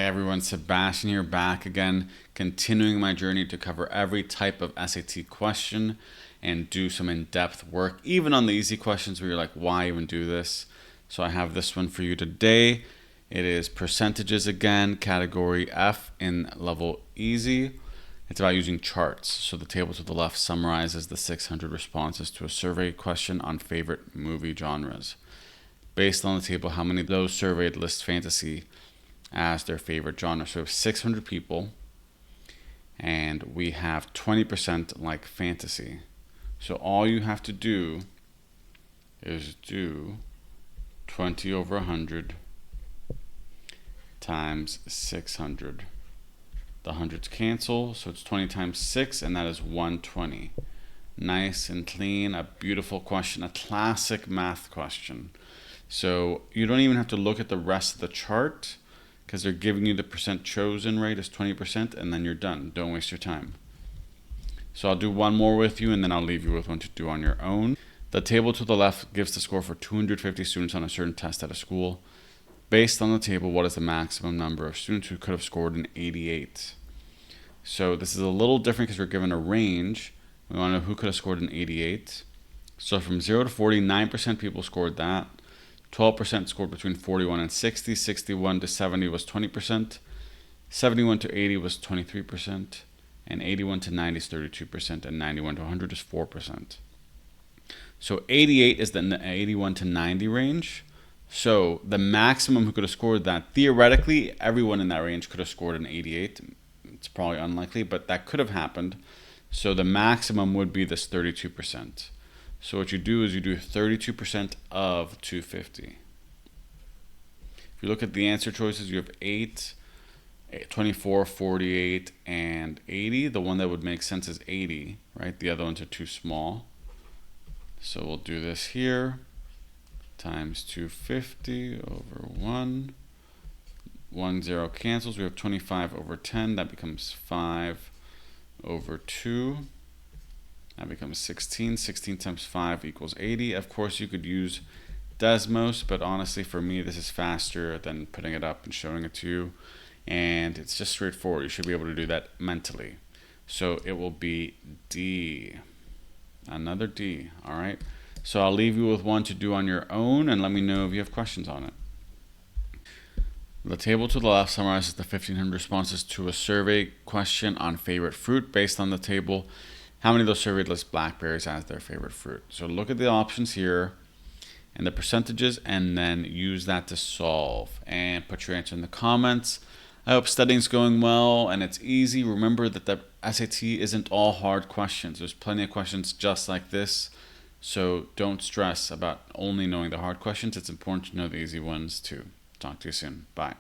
everyone, Sebastian here, back again, continuing my journey to cover every type of SAT question and do some in-depth work, even on the easy questions where you're like, why even do this? So I have this one for you today. It is percentages again, category F in level easy. It's about using charts. So the table to the left summarizes the 600 responses to a survey question on favorite movie genres. Based on the table, how many of those surveyed list fantasy as their favorite genre? So we have 600 people, and we have 20% like fantasy. So all you have to do is do 20 over 100 times 600. The hundreds cancel, so it's 20 times 6, and that is 120. Nice and clean, a beautiful question, a classic math question. So you don't even have to look at the rest of the chart because they're giving you the percent chosen rate is 20%, and then you're done. Don't waste your time. So I'll do one more with you, and then I'll leave you with one to do on your own. The table to the left gives the score for 250 students on a certain test at a school. Based on the table, what is the maximum number of students who could have scored an 88? So this is a little different because we're given a range. We want to know who could have scored an 88. So from 0 to 40, 9% people scored that. 12% scored between 41 and 60. 61 to 70 was 20%. 71 to 80 was 23%. And 81 to 90 is 32%. And 91 to 100 is 4%. So 88 is the 81 to 90 range. So the maximum who could have scored that, theoretically, everyone in that range could have scored an 88. It's probably unlikely, but that could have happened. So the maximum would be this 32%. So what you do is you do 32% of 250. If you look at the answer choices, you have 8, 24, 48, and 80. The one that would make sense is 80, right? The other ones are too small. So we'll do this here. Times 250 over 1. 1 0 cancels. We have 25 over 10. That becomes 5 over 2. That becomes 16. 16 times 5 equals 80. Of course, you could use Desmos, but honestly, for me, this is faster than putting it up and showing it to you. And it's just straightforward. You should be able to do that mentally. So it will be D. Another D. All right. So I'll leave you with one to do on your own, and let me know if you have questions on it. The table to the left summarizes the 1,500 responses to a survey question on favorite fruit. Based on the table, how many of those surveyed list blackberries as their favorite fruit? So look at the options here and the percentages, and then use that to solve. And put your answer in the comments. I hope studying's going well and it's easy. Remember that the SAT isn't all hard questions. There's plenty of questions just like this. So don't stress about only knowing the hard questions. It's important to know the easy ones too. Talk to you soon. Bye.